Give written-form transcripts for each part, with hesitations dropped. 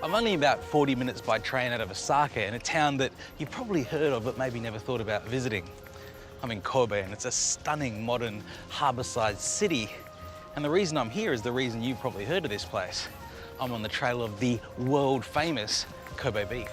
I'm only about 40 minutes by train out of Osaka, in a town that you've probably heard of but maybe never thought about visiting. I'm in Kobe, and it's a stunning modern harbourside city. And the reason I'm here is the reason you've probably heard of this place. I'm on the trail of the world famous Kobe beef.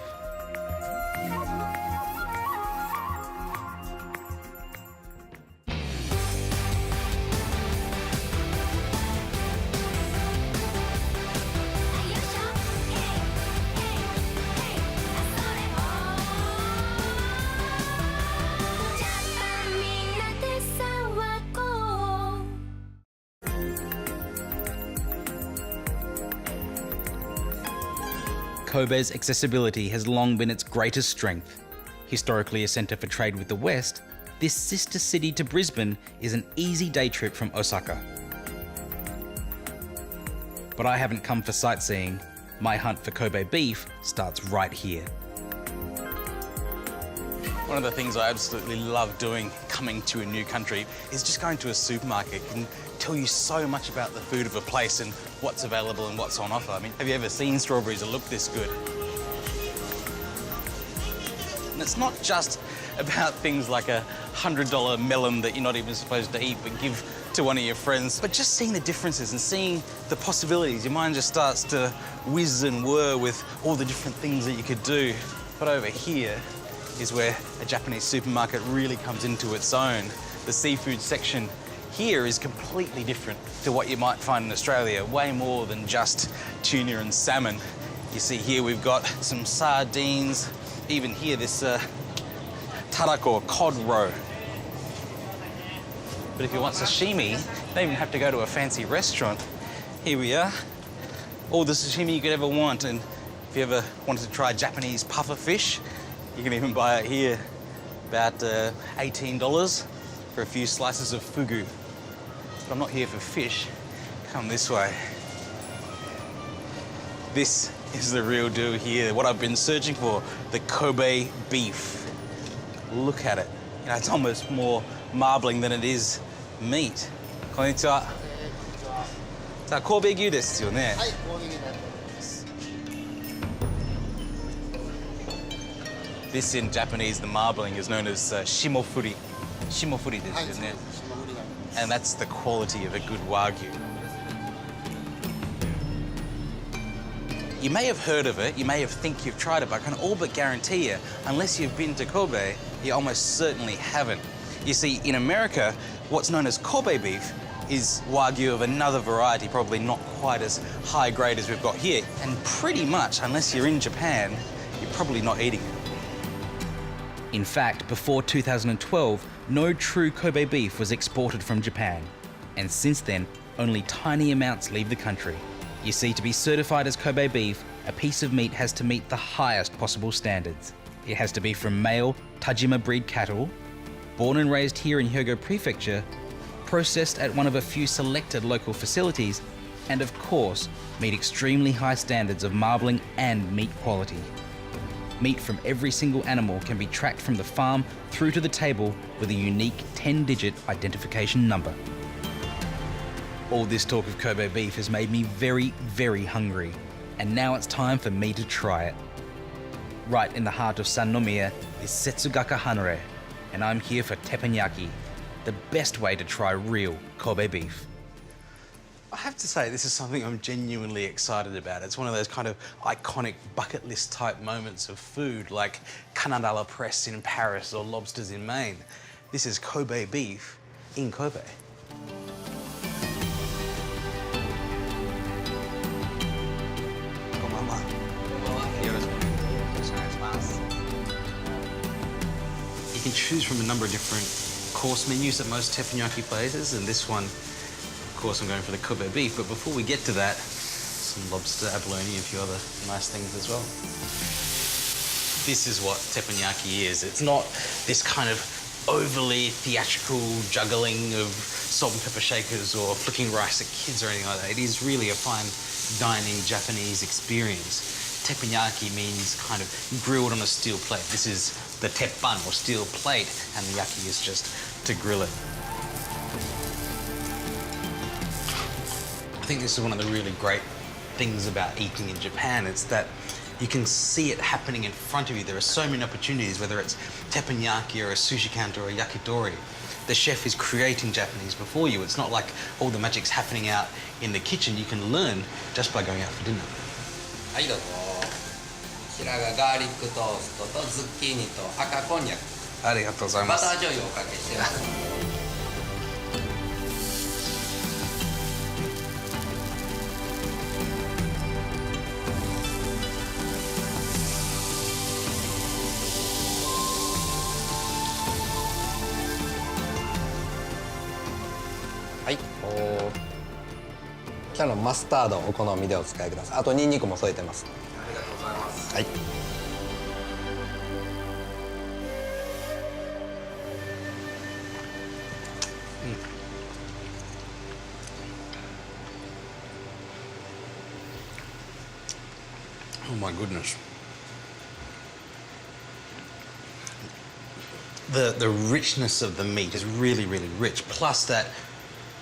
Kobe's accessibility has long been its greatest strength. Historically a centre for trade with the West, this sister city to Brisbane is an easy day trip from Osaka. But I haven't come for sightseeing. My hunt for Kobe beef starts right here. One of the things I absolutely love doing coming to a new country is just going to a supermarket. It can tell you so much about the food of a place and what's available and what's on offer. I mean, have you ever seen strawberries that look this good? And it's not just about things like a $100 melon that you're not even supposed to eat but give to one of your friends, but just seeing the differences and seeing the possibilities. Your mind just starts to whiz and whir with all the different things that you could do. But over here is where a Japanese supermarket really comes into its own. The seafood section here is completely different to what you might find in Australia, way more than just tuna and salmon. You see here we've got some sardines, even here this tarako or cod roe. But if you want sashimi, you don't even have to go to a fancy restaurant. Here we are, all the sashimi you could ever want. And if you ever wanted to try Japanese puffer fish, you can even buy it here, about $18 for a few slices of fugu. But I'm not here for fish. Come this way. This is the real deal here, what I've been searching for, the Kobe beef. Look at it. You know, it's almost more marbling than it is meat. Konnichiwa. さあ、神戸牛ですよね。はい、神戸牛になってます。This in Japanese, the marbling is known as shimofuri. Shimofuri desuよね. And that's the quality of a good wagyu. You may have heard of it, you may have think you've tried it, but I can all but guarantee you, unless you've been to Kobe, you almost certainly haven't. You see, in America, what's known as Kobe beef is wagyu of another variety, probably not quite as high grade as we've got here. And pretty much, unless you're in Japan, you're probably not eating it. In fact, before 2012, no true Kobe beef was exported from Japan. And since then, only tiny amounts leave the country. You see, to be certified as Kobe beef, a piece of meat has to meet the highest possible standards. It has to be from male Tajima breed cattle, born and raised here in Hyogo Prefecture, processed at one of a few selected local facilities, and of course, meet extremely high standards of marbling and meat quality. Meat from every single animal can be tracked from the farm through to the table with a unique 10-digit identification number. All this talk of Kobe beef has made me very, very hungry, and now it's time for me to try it. Right in the heart of Sannomiya is Setsugaka Hanare, and I'm here for Teppinyaki, the best way to try real Kobe beef. I have to say, this is something I'm genuinely excited about. It's one of those kind of iconic bucket list type moments of food, like Canard à la Presse in Paris or lobsters in Maine. This is Kobe beef in Kobe. You can choose from a number of different course menus at most teppanyaki places, and this one, of course, I'm going for the Kobe beef. But before we get to that, some lobster, abalone, and a few other nice things as well. This is what teppanyaki is. It's not this kind of overly theatrical juggling of salt and pepper shakers or flicking rice at kids or anything like that. It is really a fine dining Japanese experience. Teppinyaki means kind of grilled on a steel plate. This is the teppan, or steel plate, and the yaki is just to grill it. I think this is one of the really great things about eating in Japan. It's that you can see it happening in front of you. There are so many opportunities, whether it's teppinyaki or a sushi counter or a yakitori. The chef is creating Japanese before you. It's not like all the magic's happening out in the kitchen. You can learn just by going out for dinner. はい、どうぞ。こちらがガーリックトーストとズッキーニと赤こんにゃく。ありがとうございます。バター醤油をおかけしてます。はい、キャノンマスタードお好みでお使いください。あとニンニクも添えてます。ありがとうございます。はい。Oh my goodness. The richness of the meat is really, really rich, plus that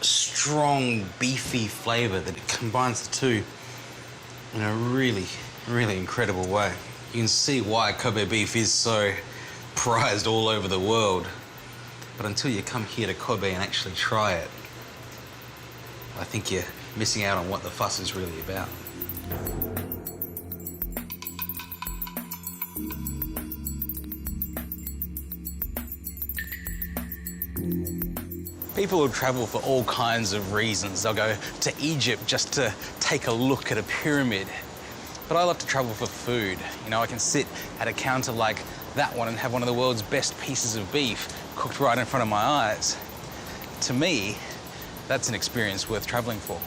strong beefy flavour that it combines the two in a really, really incredible way. You can see why Kobe beef is so prized all over the world. But until you come here to Kobe and actually try it, I think you're missing out on what the fuss is really about. People will travel for all kinds of reasons. They'll go to Egypt just to take a look at a pyramid. But I love to travel for food. You know, I can sit at a counter like that one and have one of the world's best pieces of beef cooked right in front of my eyes. To me, that's an experience worth traveling for.